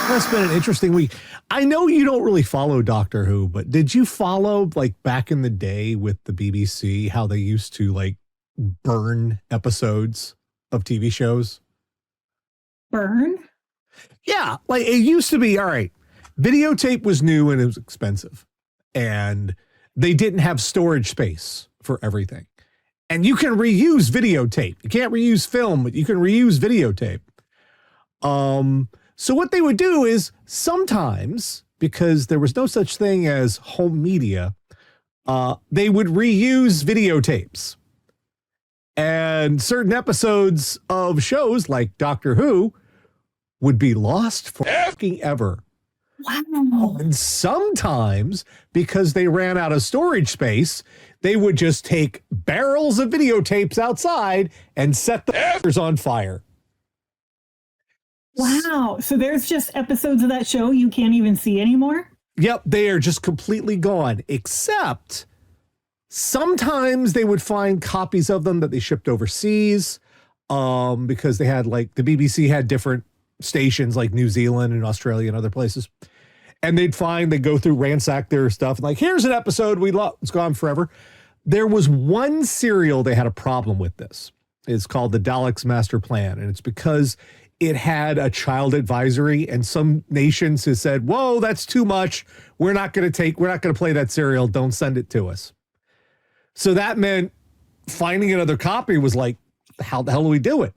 That's been an interesting week. I know you don't really follow Doctor Who, but did you follow, like, back in the day with the BBC, how they used to, like, burn episodes of TV shows? Burn? Yeah, like, it used to be, all right, videotape was new and it was expensive. And they didn't have storage space for everything. And you can reuse videotape. You can't reuse film, but you can reuse videotape. So what they would do is sometimes, because there was no such thing as home media, they would reuse videotapes. And certain episodes of shows like Doctor Who would be lost for fucking ever. Wow. And sometimes, because they ran out of storage space, they would just take barrels of videotapes outside and set the f***ers on fire. Wow. So there's just episodes of that show you can't even see anymore? Yep, they are just completely gone, except sometimes they would find copies of them that they shipped overseas, because they had, like, the BBC had different stations like New Zealand and Australia and other places. And they'd go through, ransack their stuff, and like, here's an episode we love. It's gone forever. There was one serial they had a problem with this. It's called The Daleks' Master Plan, and it's because it had a child advisory, and some nations have said, whoa, that's too much. We're not going to play that serial. Don't send it to us. So that meant finding another copy was like, how the hell do we do it?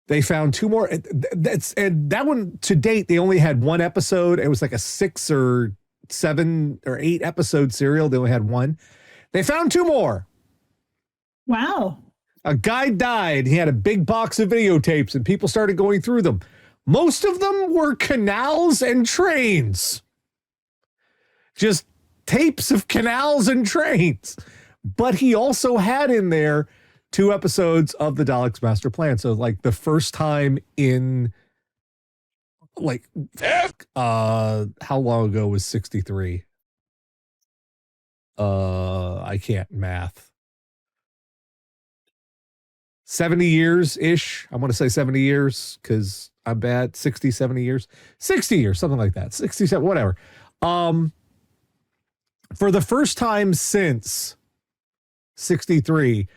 They found two more. And that one, to date, they only had one episode. It was like a 6 or 7 or 8 episode serial. They only had one. They found 2 more. Wow. A guy died. He had a big box of videotapes, and people started going through them. Most of them were canals and trains. Just tapes of canals and trains. But he also had in there 2 episodes of the Daleks' Master Plan. So, like, the first time in, like, how long ago was 63? I can't math. 70 years-ish. I want to say 70 years because I'm bad. 60, 70 years. 60 years, something like that. 67, whatever. For the first time since 63,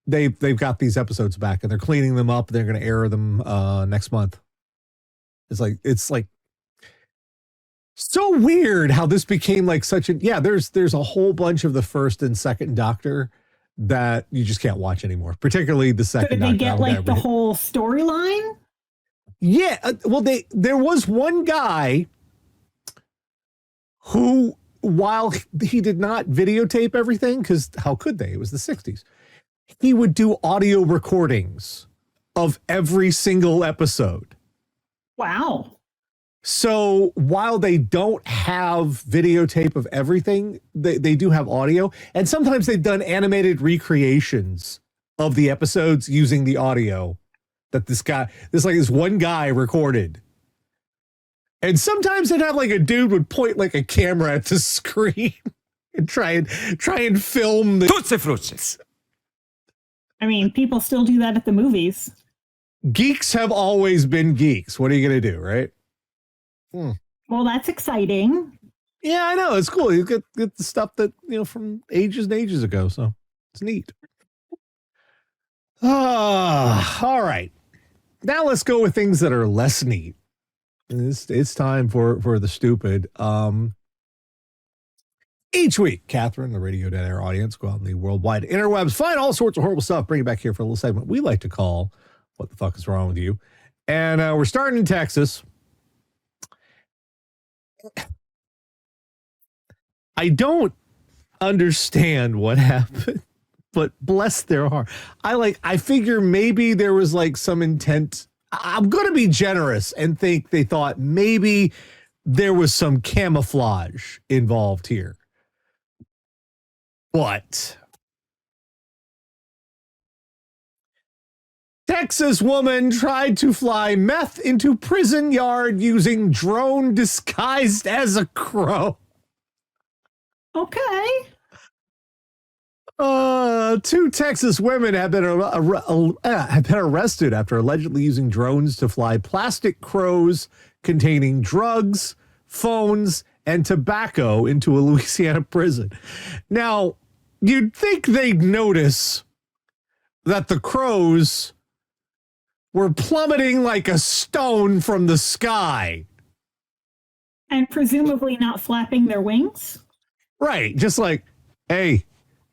they've got these episodes back, and they're cleaning them up. They're going to air them next month. It's like so weird how this became like such a, yeah, there's a whole bunch of the first and second Doctor that you just can't watch anymore, particularly the second Doctor. Did they Doctor. get like the whole storyline? Yeah, well, there was one guy who, while he did not videotape everything, because how could they? It was the 60s. He would do audio recordings of every single episode. Wow. So while they don't have videotape of everything, they do have audio. And sometimes they've done animated recreations of the episodes using the audio that this one guy recorded. And sometimes they'd have like a dude would point like a camera at the screen and try and film the Tutsi Fruits. I mean, people still do that at the movies. Geeks have always been geeks. What are you going to do, right? Well, that's exciting. Yeah, I know. It's cool. You get the stuff that, from ages and ages ago. So it's neat. All right. Now let's go with things that are less neat. It's time for the stupid. Each week, Catherine, the Radio Dead Air audience, go out in the worldwide interwebs, find all sorts of horrible stuff, bring it back here for a little segment we like to call What the Fuck is Wrong with You? And we're starting in Texas. I don't understand what happened, but bless their heart. I figure maybe there was like some intent. I'm going to be generous and think they thought maybe there was some camouflage involved here. But Texas woman tried to fly meth into prison yard using drone disguised as a crow. Okay. Two Texas women have been arrested after allegedly using drones to fly plastic crows containing drugs, phones, and tobacco into a Louisiana prison. Now, you'd think they'd notice that the crows were plummeting like a stone from the sky. And presumably not flapping their wings? Right. Just like, hey,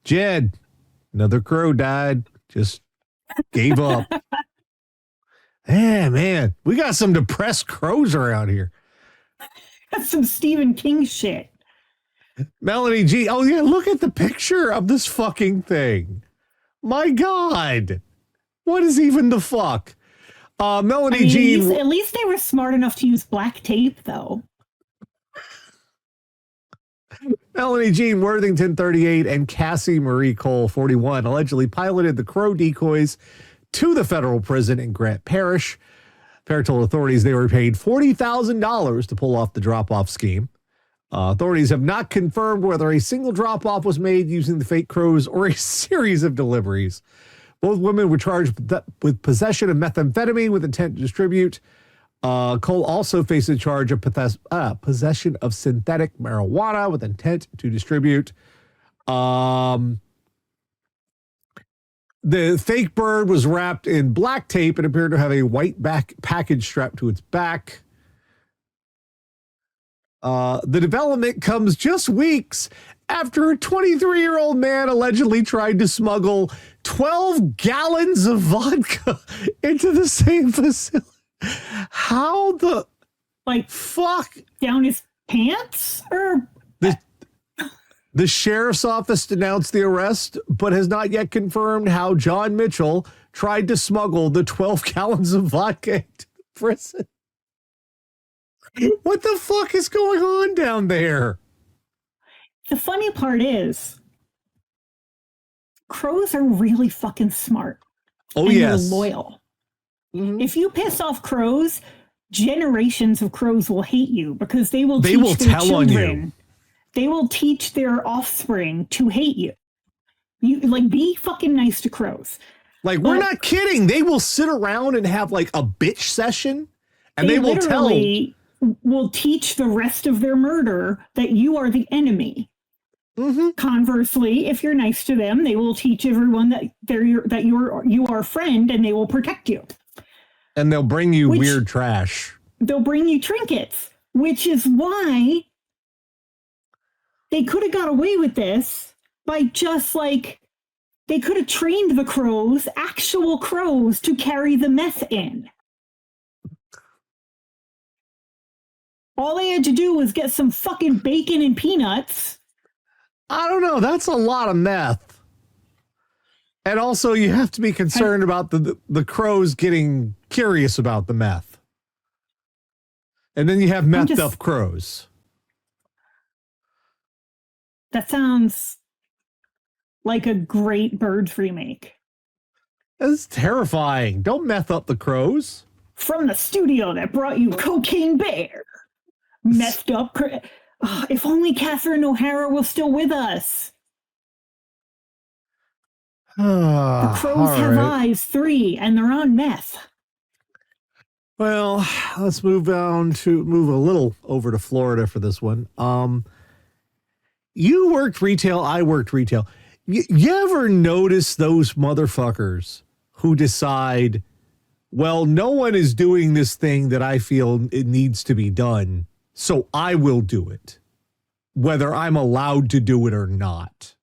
Jed, another crow died. Just gave up. Yeah, man, we got some depressed crows around here. That's some Stephen King shit. Melanie G. Oh, yeah, look at the picture of this fucking thing. My God. What is even the fuck? Melanie G. At least they were smart enough to use black tape, though. Melanie Jean Worthington, 38, and Cassie Marie Cole, 41, allegedly piloted the crow decoys to the federal prison in Grant Parish. Pair told authorities they were paid $40,000 to pull off the drop-off scheme. Authorities have not confirmed whether a single drop-off was made using the fake crows or a series of deliveries. Both women were charged with possession of methamphetamine with intent to distribute. Cole also faced a charge of possession of synthetic marijuana with intent to distribute. The fake bird was wrapped in black tape and appeared to have a white back package strapped to its back. The development comes just weeks after a 23-year-old man allegedly tried to smuggle 12 gallons of vodka into the same facility. How the fuck? Down his pants? Or the sheriff's office announced the arrest, but has not yet confirmed how John Mitchell tried to smuggle the 12 gallons of vodka into the prison. What the fuck is going on down there? The funny part is, crows are really fucking smart. Oh, and yes. They're loyal. Mm-hmm. If you piss off crows, generations of crows will hate you because they will teach their tell children. on you. They will teach their offspring to hate you. You be fucking nice to crows. We're not kidding. They will sit around and have a bitch session, and they will will teach the rest of their murder that you are the enemy. Mm-hmm. Conversely, if you're nice to them, they will teach everyone that you are a friend and they will protect you. And they'll bring you weird trash. They'll bring you trinkets, which is why they could have got away with this by just they could have trained the crows, actual crows, to carry the meth in. All they had to do was get some fucking bacon and peanuts. I don't know. That's a lot of meth. And also, you have to be concerned about the crows getting curious about the meth. And then you have methed up crows. That sounds like a great Birds remake. That's terrifying. Don't meth up the crows. From the studio that brought you Cocaine Bear. Methed up. If only Catherine O'Hara was still with us. The Crows Have Eyes 3, and they're on meth. Well, let's move a little over to Florida for this one. You worked retail, I worked retail. You ever notice those motherfuckers who decide, well, no one is doing this thing that I feel it needs to be done, so I will do it, whether I'm allowed to do it or not.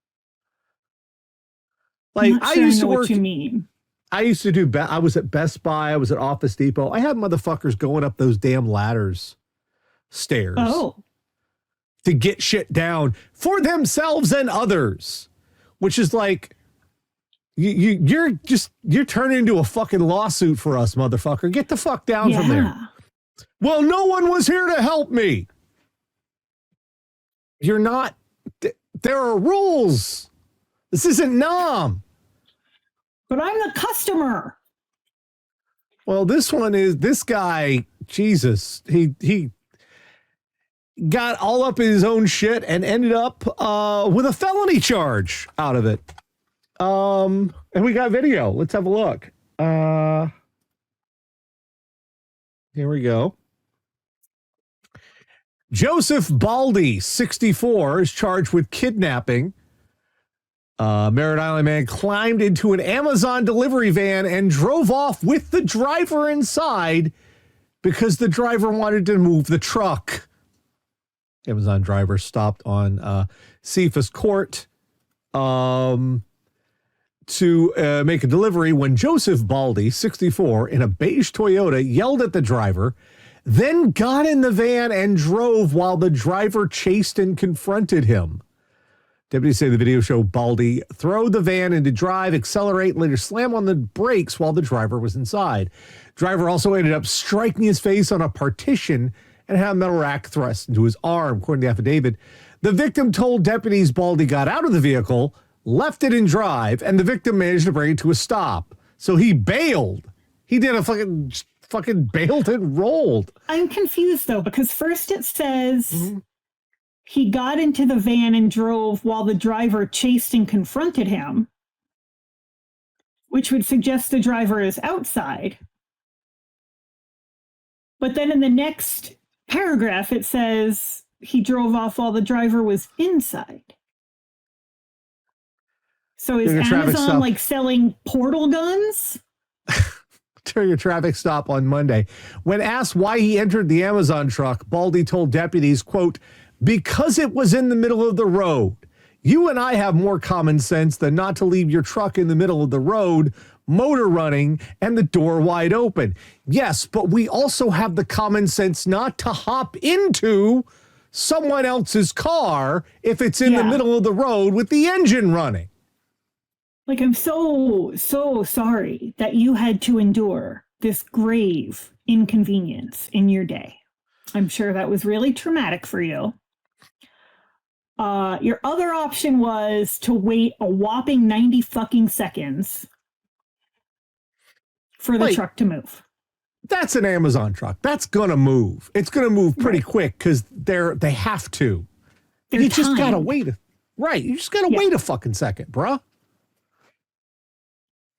I used to work. What you mean? I used to do. I was at Best Buy. I was at Office Depot. I had motherfuckers going up those damn stairs. Oh. To get shit down for themselves and others, which is you're turning into a fucking lawsuit for us, motherfucker. Get the fuck down from there. Well, no one was here to help me. You're not. There are rules. This isn't Nam. But I'm the customer. Well, this guy, Jesus, he got all up in his own shit and ended up with a felony charge out of it. And we got video. Let's have a look. Here we go. Joseph Baldy, 64, is charged with kidnapping. Merritt Island man climbed into an Amazon delivery van and drove off with the driver inside because the driver wanted to move the truck. Amazon driver stopped on Cephas Court to make a delivery when Joseph Baldy, 64, in a beige Toyota, yelled at the driver, then got in the van and drove while the driver chased and confronted him. Deputies say the video showed Baldy throw the van into drive, accelerate, and later slam on the brakes while the driver was inside. Driver also ended up striking his face on a partition and had a metal rack thrust into his arm, according to the affidavit. The victim told deputies Baldy got out of the vehicle, left it in drive, and the victim managed to bring it to a stop. So he bailed. He did a fucking bailed and rolled. I'm confused, though, because first it says he got into the van and drove while the driver chased and confronted him, which would suggest the driver is outside. But then in the next paragraph, it says he drove off while the driver was inside. So is Amazon like selling portal guns? During a traffic stop on Monday. When asked why he entered the Amazon truck, Baldy told deputies, quote, because it was in the middle of the road. You and I have more common sense than not to leave your truck in the middle of the road, motor running, and the door wide open. Yes, but we also have the common sense not to hop into someone else's car if it's in the middle of the road with the engine running. Like, I'm so sorry that you had to endure this grave inconvenience in your day. I'm sure that was really traumatic for you. Your other option was to wait a whopping 90 fucking seconds for the truck to move. That's an Amazon truck. That's going to move. It's going to move pretty quick because they have to. You just got to wait. Right. You just got to wait a fucking second, bruh.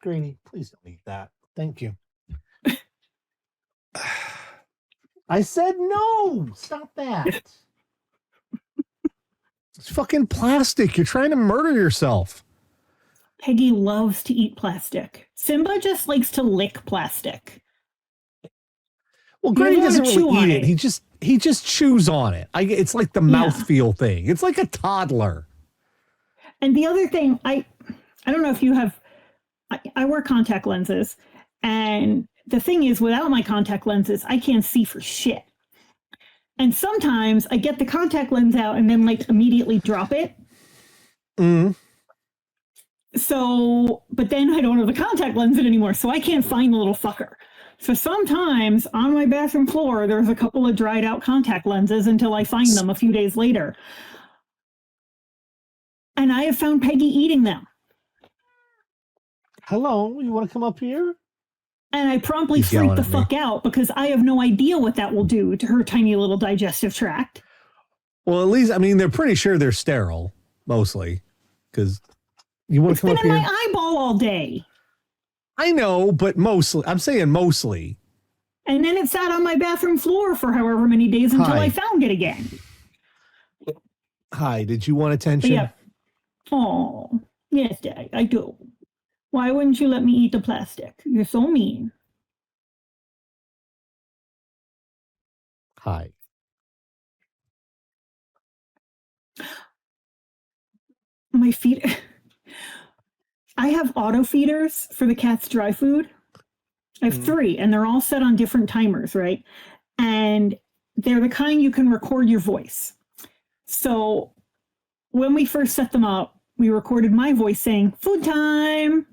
Greenie, please don't eat that. Thank you. I said no. Stop that. It's fucking plastic. You're trying to murder yourself. Peggy loves to eat plastic. Simba just likes to lick plastic. Well, Greenie doesn't really eat it. He just chews on it. It's like the mouthfeel thing. It's like a toddler. And the other thing, I don't know if you have. I wear contact lenses, and the thing is, without my contact lenses, I can't see for shit. And sometimes I get the contact lens out and then like immediately drop it. So, but then I don't have the contact lens in anymore, so I can't find the little fucker. So sometimes on my bathroom floor, there's a couple of dried out contact lenses until I find them a few days later. And I have found Peggy eating them. Hello, you want to come up here? And I promptly freak the fuck out because I have no idea what that will do to her tiny little digestive tract. Well, at least, I mean, they're pretty sure they're sterile, mostly. Because you want to come up here? It's been in my eyeball all day. I know, but mostly. I'm saying mostly. And then it sat on my bathroom floor for however many days until I found it again. Hi, did you want attention? Yeah. Oh, yes, Dad, I do. Why wouldn't you let me eat the plastic? You're so mean. Hi. My feet. I have auto feeders for the cat's dry food. I have 3, and they're all set on different timers, right? And they're the kind you can record your voice. So when we first set them up, we recorded my voice saying, food time.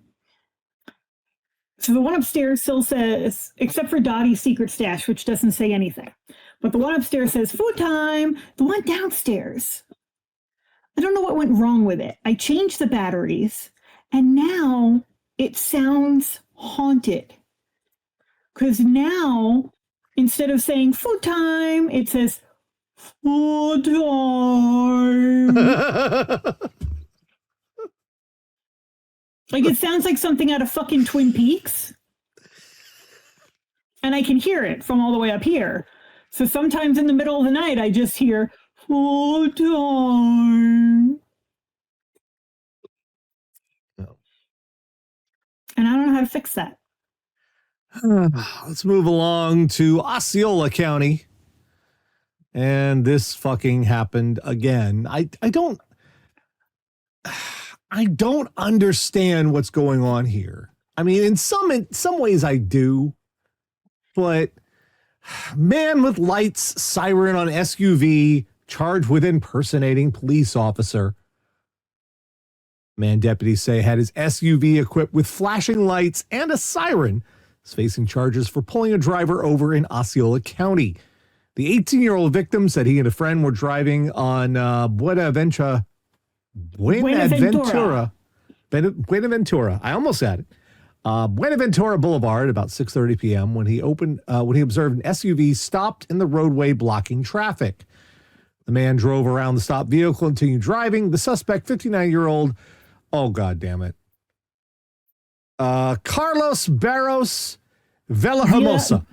So the one upstairs still says, except for Dottie's secret stash, which doesn't say anything. But the one upstairs says, food time. The one downstairs, I don't know what went wrong with it. I changed the batteries, and now it sounds haunted. Because now, instead of saying food time, it says food time. Like, it sounds like something out of fucking Twin Peaks. And I can hear it from all the way up here. So sometimes in the middle of the night, I just hear, full time. No. And I don't know how to fix that. Let's move along to Osceola County. And this fucking happened again. I don't understand what's going on here. I mean, in some ways I do, but man with lights, siren on SUV, charged with impersonating police officer. Man, deputies say, had his SUV equipped with flashing lights and a siren, is facing charges for pulling a driver over in Osceola County. The 18-year-old victim said he and a friend were driving on Buenaventura. I almost had it. Buenaventura Boulevard about 6:30 p.m. when he observed an SUV stopped in the roadway blocking traffic. The man drove around the stopped vehicle and continued driving. The suspect, 59-year-old, oh god damn it, Carlos Barros Villahermosa.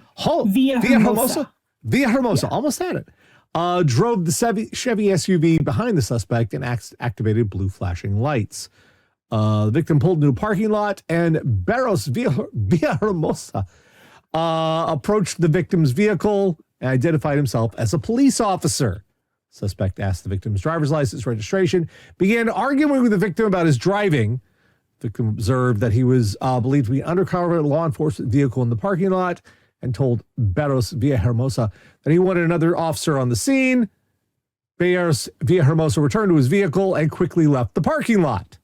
Villahermosa, almost had it. Drove the Chevy SUV behind the suspect and activated blue flashing lights. The victim pulled into a parking lot, and Barros Villahermosa approached the victim's vehicle and identified himself as a police officer. Suspect asked the victim's driver's license, registration, began arguing with the victim about his driving. The victim observed that he was believed to be undercover law enforcement vehicle in the parking lot and told Barros Villahermosa that he wanted another officer on the scene. Barros Villahermosa returned to his vehicle and quickly left the parking lot.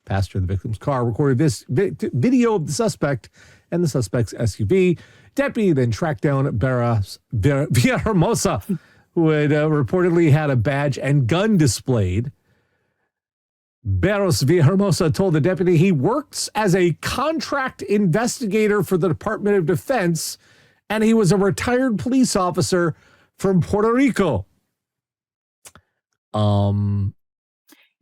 Passenger of the victim's car recorded this video of the suspect and the suspect's SUV. Deputy then tracked down Barros Villahermosa, who had reportedly had a badge and gun displayed. Barros Villahermosa told the deputy he works as a contract investigator for the Department of Defense, and he was a retired police officer from Puerto Rico. You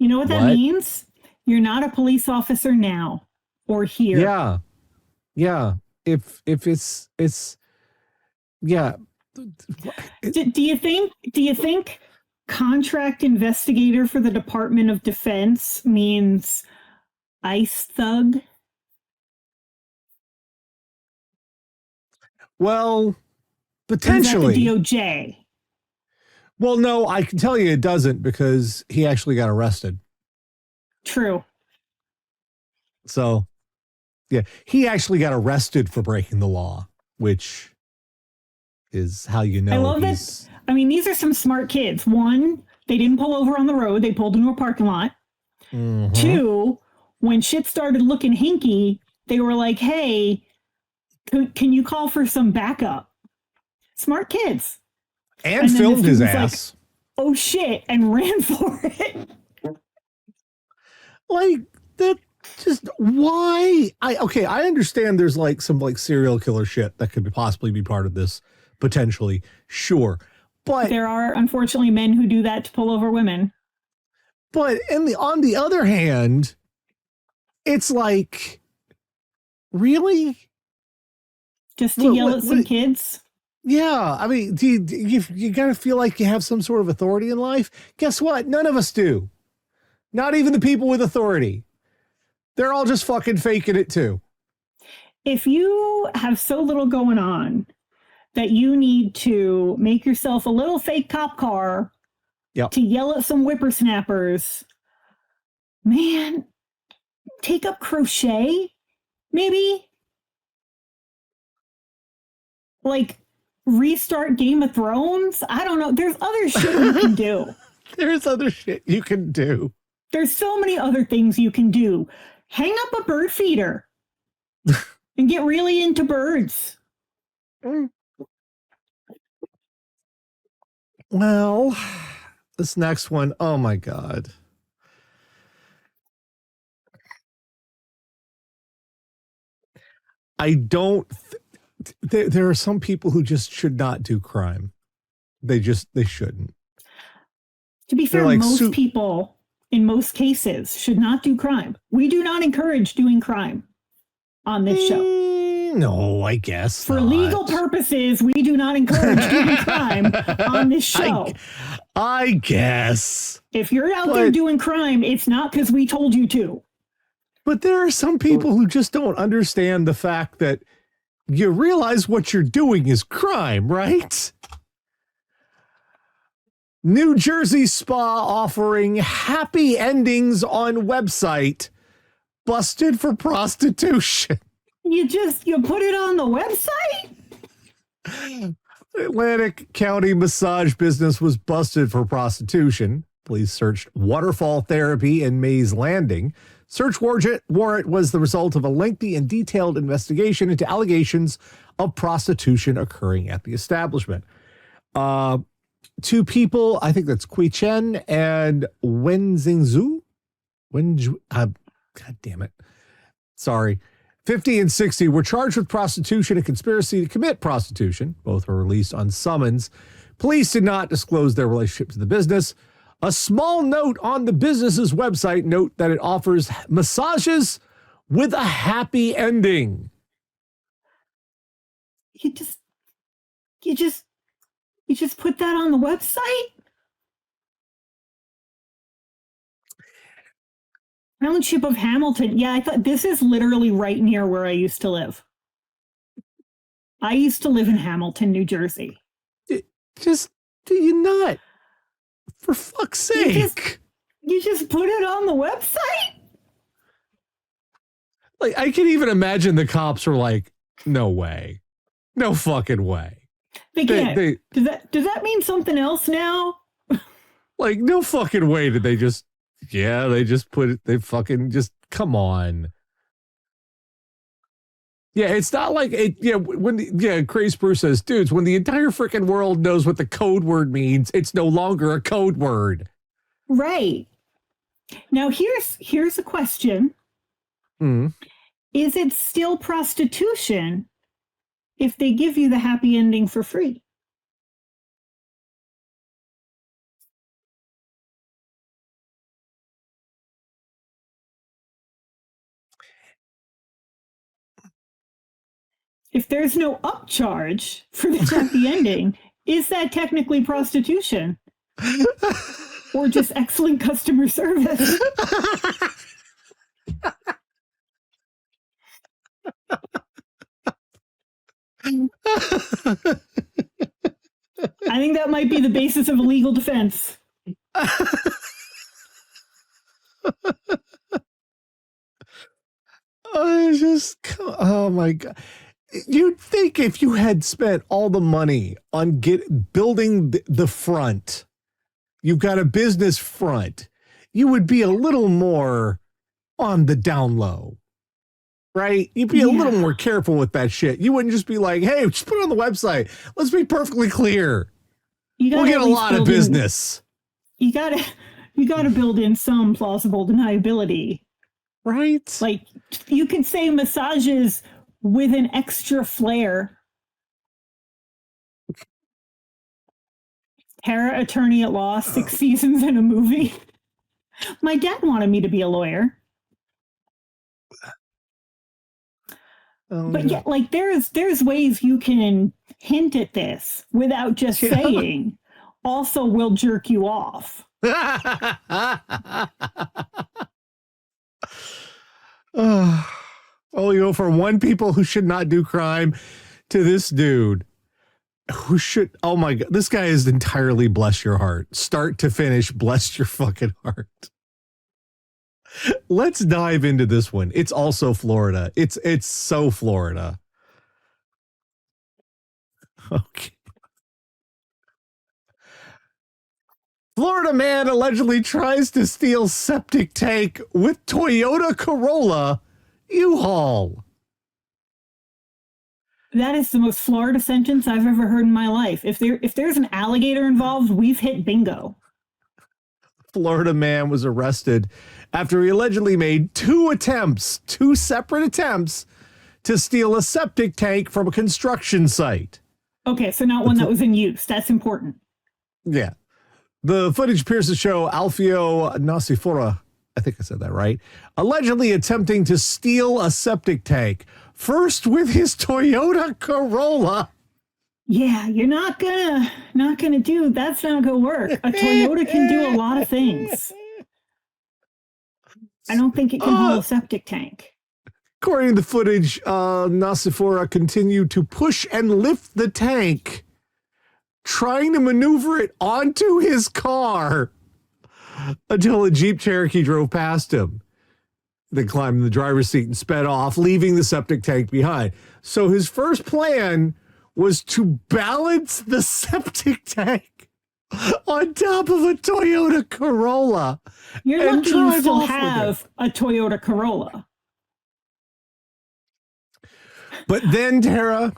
know what that means? You're not a police officer now or here. Yeah. Yeah. If it's yeah. Do you think contract investigator for the Department of Defense means ICE thug? Well, potentially. The DOJ. Well, no, I can tell you it doesn't, because he actually got arrested. True. So, yeah, he actually got arrested for breaking the law, which is how you know. I love that. I mean, these are some smart kids. One, they didn't pull over on the road. They pulled into a parking lot. Mm-hmm. Two, when shit started looking hinky, they were like, hey, can you call for some backup? Smart kids. And filmed his ass. Like, oh, shit, and ran for it. Like, that, just why? I understand there's like some like serial killer shit that could possibly be part of this, potentially. Sure. But there are unfortunately men who do that to pull over women. But on the other hand, it's like, really? Just to yell at some kids? Yeah. I mean, you got to feel like you have some sort of authority in life? Guess what? None of us do. Not even the people with authority. They're all just fucking faking it too. If you have so little going on that you need to make yourself a little fake cop car to yell at some whippersnappers, man, take up crochet, maybe. Like, restart Game of Thrones. I don't know. There's other shit you can do. There's other shit you can do. There's so many other things you can do. Hang up a bird feeder and get really into birds. Well, this next one, oh my God. I don't, there are some people who just should not do crime. They shouldn't. To be fair, like most people in most cases, should not do crime. We do not encourage doing crime on this show. No, I guess For not. legal purposes, we do not encourage doing crime on this show. I guess. If you're out there doing crime, it's not because we told you to. But there are some people who just don't understand the fact that you realize what you're doing is crime, right? New Jersey spa offering happy endings on website. Busted for prostitution. You put it on the website? Atlantic County massage business was busted for prostitution. Police searched waterfall therapy in Mays Landing. Search warrant was the result of a lengthy and detailed investigation into allegations of prostitution occurring at the establishment. Two people, I think that's Kui Chen and Wen Xingzhu. God damn it. Sorry. 50 and 60 were charged with prostitution and conspiracy to commit prostitution. Both were released on summons. Police did not disclose their relationship to the business. A small note on the business's website note that it offers massages with a happy ending. You just put that on the website? Township of Hamilton. Yeah, I thought this is literally right near where I used to live. I used to live in Hamilton, New Jersey. Do you not? For fuck's sake. You just put it on the website? Like, I can even imagine the cops are like, no way. No fucking way. They can't. Does that mean something else now? Like, no fucking way did they just... Yeah, they just put it, they fucking just, come on. Yeah, it's not like, Crazy Bruce says, dudes, when the entire freaking world knows what the code word means, it's no longer a code word. Right. Now, here's a question. Is it still prostitution if they give you the happy ending for free? If there's no upcharge for the happy ending, is that technically prostitution? Or just excellent customer service? I think that might be the basis of a legal defense. Oh my God. You'd think if you had spent all the money on building the front, you've got a business front, you would be a little more on the down low, right? You'd be a little more careful with that shit. You wouldn't just be like, hey, just put it on the website. Let's be perfectly clear. We'll get a lot of business. You gotta build in some plausible deniability. Right? Like, you can say massages with an extra flair. Para attorney at law, 6 seasons in a movie. My dad wanted me to be a lawyer. But yeah, like there's ways you can hint at this without just saying, also we'll jerk you off. Oh, you go from one people who should not do crime to this dude who should, oh my God, this guy is entirely bless your heart. Start to finish, bless your fucking heart. Let's dive into this one. It's also Florida. It's so Florida. Okay. Florida man allegedly tries to steal septic tank with Toyota Corolla U-Haul. That is the most Florida sentence I've ever heard in my life. If there's an alligator involved, we've hit bingo. Florida man was arrested after he allegedly made two separate attempts to steal a septic tank from a construction site. Okay, so not one that was in use. That's important. Yeah. The footage appears to show Alfio Nasifora, I think I said that right, allegedly attempting to steal a septic tank. First with his Toyota Corolla. Yeah, you're not gonna do that's not gonna work. A Toyota can do a lot of things. I don't think it can hold a septic tank. According to the footage, Nasifora continued to push and lift the tank, trying to maneuver it onto his car until a Jeep Cherokee drove past him. Then climbed in the driver's seat and sped off, leaving the septic tank behind. So his first plan was to balance the septic tank on top of a Toyota Corolla. You're lucky you still have a Toyota Corolla. But then, Tara,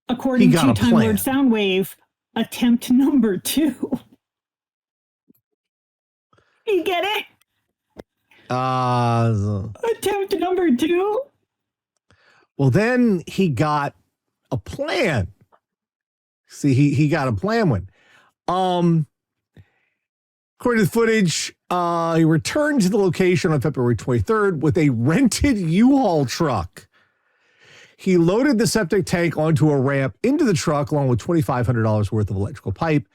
according to Time Lord Soundwave, attempt number 2. You get it? Attempt number 2? Well, then he got a plan. See, he got a plan one. According to the footage, he returned to the location on February 23rd with a rented U-Haul truck. He loaded the septic tank onto a ramp into the truck along with $2,500 worth of electrical pipe.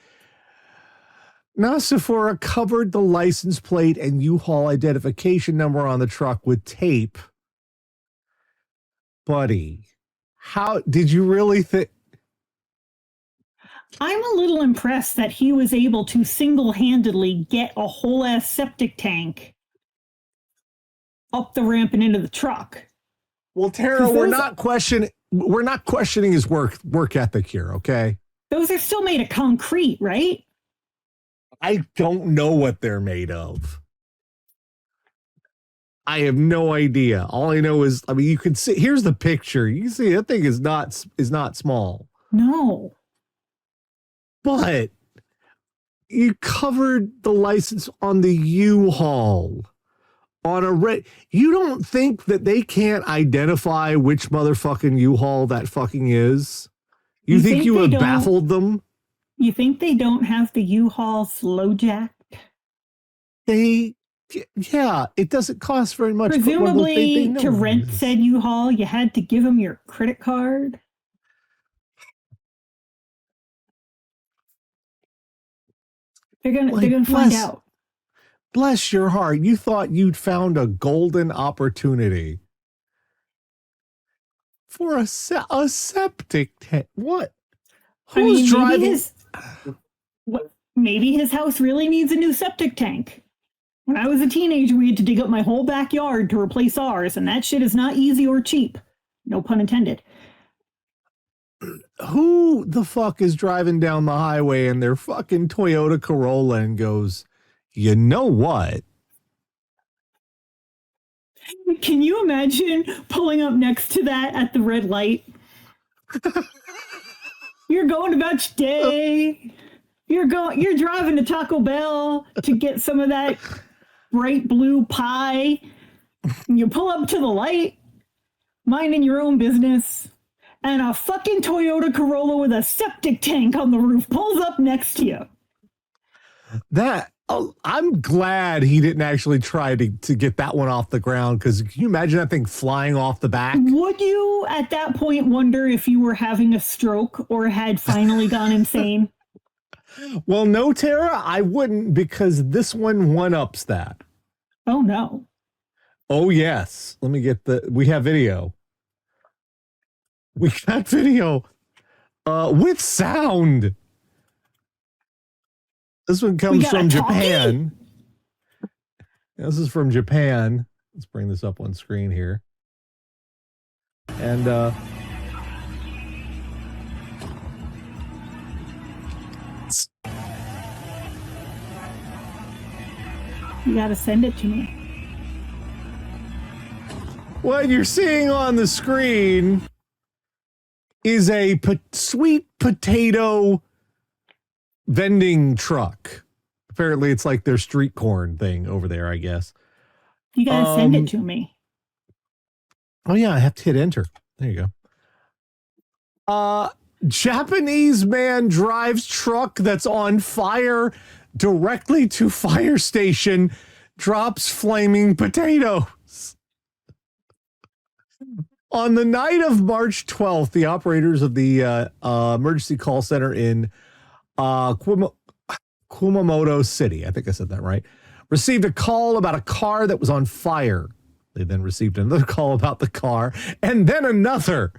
Nasifora covered the license plate and U-Haul identification number on the truck with tape. Buddy, how did you really think? I'm a little impressed that he was able to single-handedly get a whole ass septic tank up the ramp and into the truck. Well, Tara, we're not questioning his work ethic here, okay? Those are still made of concrete, right? I don't know what they're made of. I have no idea. All I know is, I mean, you can see, here's the picture. You can see that thing is not small. No. But you covered the license on the U-Haul on a you don't think that they can't identify which motherfucking U-Haul that fucking is? You think you have baffled them? You think they don't have the U-Haul slow jack? Yeah, it doesn't cost very much. Presumably, to rent said U-Haul, you had to give them your credit card. They're gonna find out. Bless your heart. You thought you'd found a golden opportunity for a septic tank. What? Who's driving? Maybe his house really needs a new septic tank. When I was a teenager, we had to dig up my whole backyard to replace ours, and that shit is not easy or cheap. No pun intended. Who the fuck is driving down the highway in their fucking Toyota Corolla and goes, you know what? Can you imagine pulling up next to that at the red light? You're going about your day. You're driving to Taco Bell to get some of that bright blue pie. You pull up to the light, minding your own business, and a fucking Toyota Corolla with a septic tank on the roof pulls up next to you. I'm glad he didn't actually try to get that one off the ground, because can you imagine that thing flying off the back? Would you at that point wonder if you were having a stroke or had finally gone insane? Well, no, Tara, I wouldn't, because this one-ups that. Oh, no. Oh, yes. Let me get we have video. We got video with sound. This one comes from Japan. This is from Japan. Let's bring this up on screen here. And you got to send it to me. What you're seeing on the screen is a sweet potato vending truck. Apparently it's like their street corn thing over there, I guess. You gotta send it to me. Oh yeah, I have to hit enter. There you go. Japanese man drives truck that's on fire directly to fire station, drops flaming potatoes. On the night of March 12th, the operators of the emergency call center in Kumamoto City, I think I said that right, received a call about a car that was on fire. They then received another call about the car, and then another.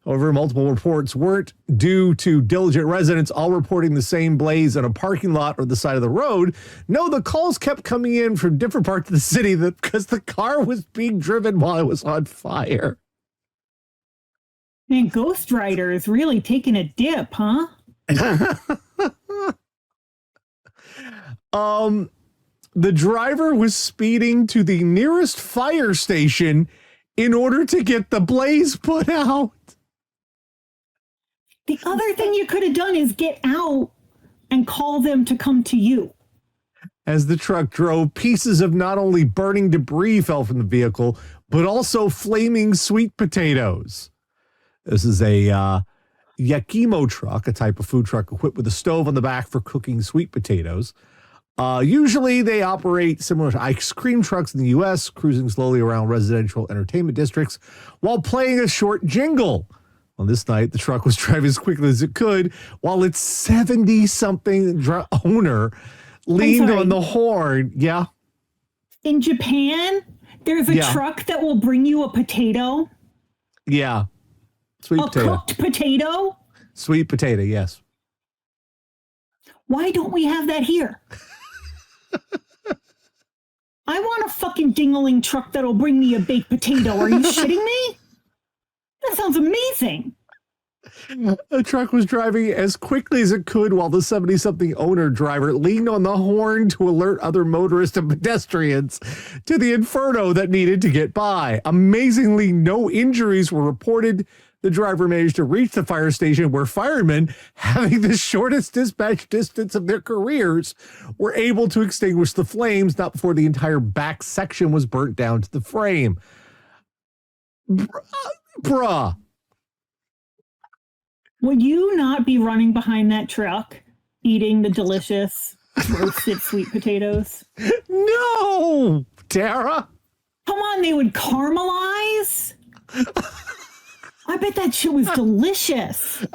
However, multiple reports weren't due to diligent residents all reporting the same blaze in a parking lot or the side of the road. No, the calls kept coming in from different parts of the city because the car was being driven while it was on fire. Man, Ghost Rider is really taking a dip, huh? The driver was speeding to the nearest fire station in order to get the blaze put out. The other thing you could have done is get out and call them to come to you. As the truck drove, pieces of not only burning debris fell from the vehicle, but also flaming sweet potatoes. This is a yakimo truck, a type of food truck equipped with a stove on the back for cooking sweet potatoes. Usually they operate similar to ice cream trucks in the U.S., cruising slowly around residential entertainment districts while playing a short jingle. On this night, the truck was driving as quickly as it could while its 70-something owner leaned on the horn. Yeah. In Japan, there's a truck that will bring you a potato. Yeah. Sweet potato. Cooked potato? Sweet potato, yes. Why don't we have that here? I want a fucking dingling truck that'll bring me a baked potato. Are you shitting me? That sounds amazing. The truck was driving as quickly as it could while the 70-something owner driver leaned on the horn to alert other motorists and pedestrians to the inferno that needed to get by. Amazingly, no injuries were reported. The driver managed to reach the fire station where firemen, having the shortest dispatch distance of their careers, were able to extinguish the flames, not before the entire back section was burnt down to the frame. Bruh. Would you not be running behind that truck, eating the delicious roasted sweet potatoes? No, Tara. Come on, they would caramelize. I bet that shit was delicious.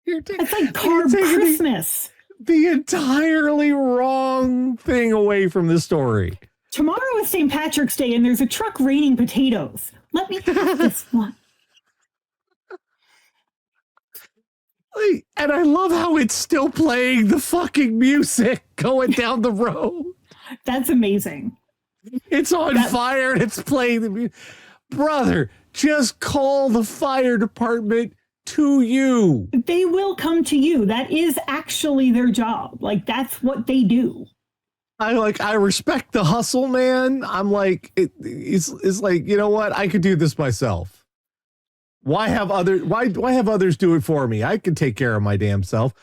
It's like carb Christmas. The entirely wrong thing away from the story. Tomorrow is St. Patrick's Day, and there's a truck raining potatoes. Let me have this one. And I love how it's still playing the fucking music going down the road. That's amazing. It's on fire and it's playing the music. Brother, just call the fire department to you. They will come to you. That is actually their job. Like, that's what they do. I respect the hustle, man. I'm like, it's like, you know what? I could do this myself. Why have others do it for me? I can take care of my damn self.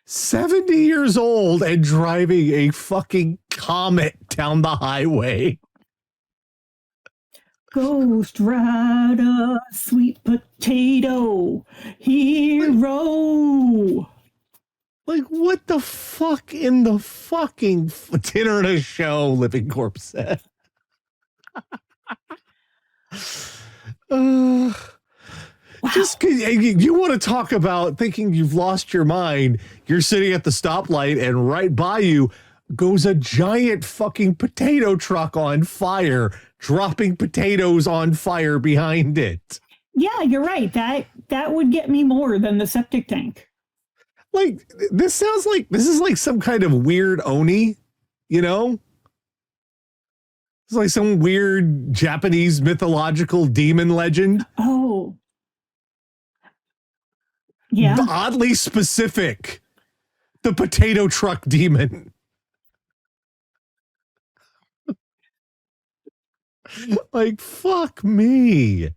70 years old and driving a fucking Comet down the highway. Ghost Rider, sweet potato, hero. Like, what the fuck in the fucking dinner and a show, Living Corpse said. Wow. Just you want to talk about thinking you've lost your mind. You're sitting at the stoplight and right by you goes a giant fucking potato truck on fire, dropping potatoes on fire behind it. Yeah, you're right. That would get me more than the septic tank. Like, this is like some kind of weird Oni, you know? It's like some weird Japanese mythological demon legend. Oh. Yeah. Oddly specific. The potato truck demon. Like, fuck me.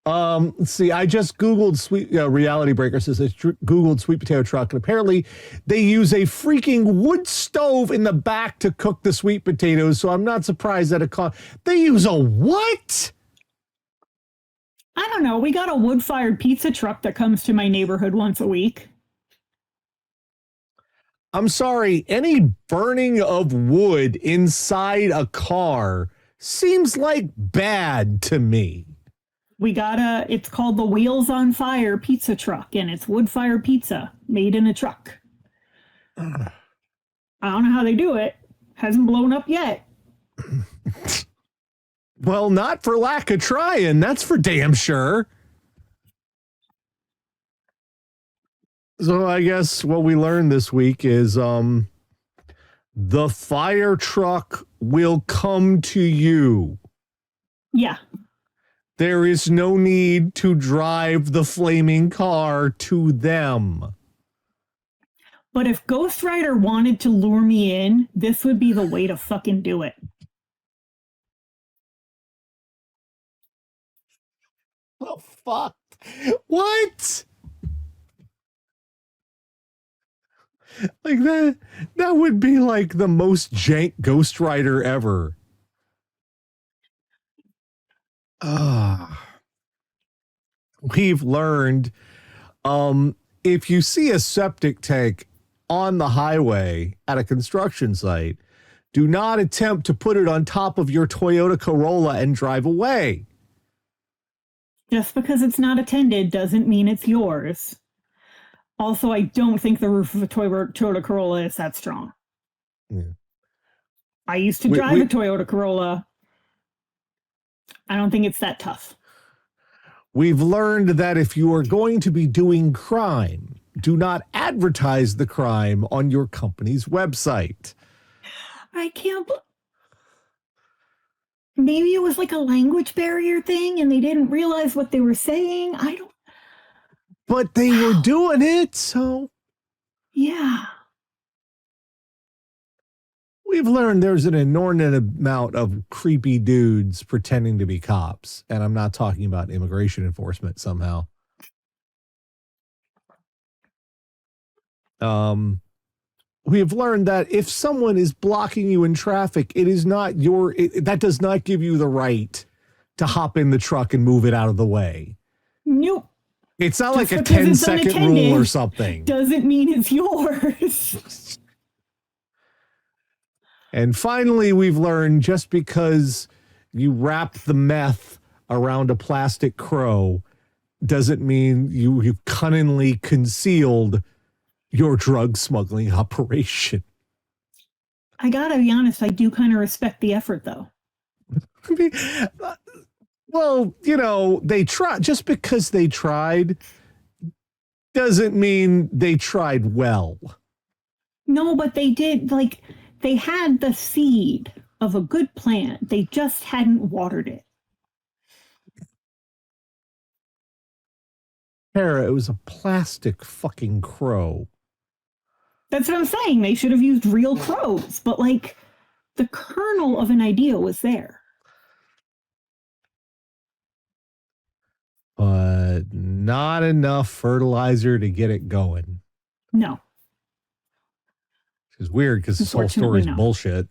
Let's see. I just Googled sweet Reality Breaker says it's Googled sweet potato truck, and apparently they use a freaking wood stove in the back to cook the sweet potatoes. So I'm not surprised that they use a what? I don't know. We got a wood-fired pizza truck that comes to my neighborhood once a week. I'm sorry, any burning of wood inside a car seems like bad to me. It's called the Wheels on Fire pizza truck, and it's wood-fired pizza made in a truck. I don't know how they do it. Hasn't blown up yet. Well, not for lack of trying. That's for damn sure. So I guess what we learned this week is the fire truck will come to you. Yeah. There is no need to drive the flaming car to them. But if Ghost Rider wanted to lure me in, this would be the way to fucking do it. Oh, fuck. What? Like that would be like the most jank Ghost Rider ever. We've learned if you see a septic tank on the highway at a construction site, do not attempt to put it on top of your Toyota Corolla and drive away. Just because it's not attended doesn't mean it's yours. Also, I don't think the roof of a Toyota Corolla is that strong. Yeah. I used to drive a Toyota Corolla. I don't think it's that tough. We've learned that if you are going to be doing crime, do not advertise the crime on your company's website. I can't. Maybe it was like a language barrier thing and they didn't realize what they were saying. I don't. But they were doing it, so. Yeah. We've learned there's an inordinate amount of creepy dudes pretending to be cops. And I'm not talking about immigration enforcement somehow. We have learned that if someone is blocking you in traffic, it is not that does not give you the right to hop in the truck and move it out of the way. Nope. It's not like a 10-second rule or something. Doesn't mean it's yours. And finally, we've learned just because you wrap the meth around a plastic crow doesn't mean you've cunningly concealed your drug smuggling operation. I gotta be honest, I do kind of respect the effort, though. I mean, well, they tried. Just because they tried doesn't mean they tried well. No, but they did, they had the seed of a good plan. They just hadn't watered it. Tara, it was a plastic fucking crow. That's what I'm saying. They should have used real crows, but the kernel of an idea was there. But not enough fertilizer to get it going. No. Which is weird because this whole story is bullshit.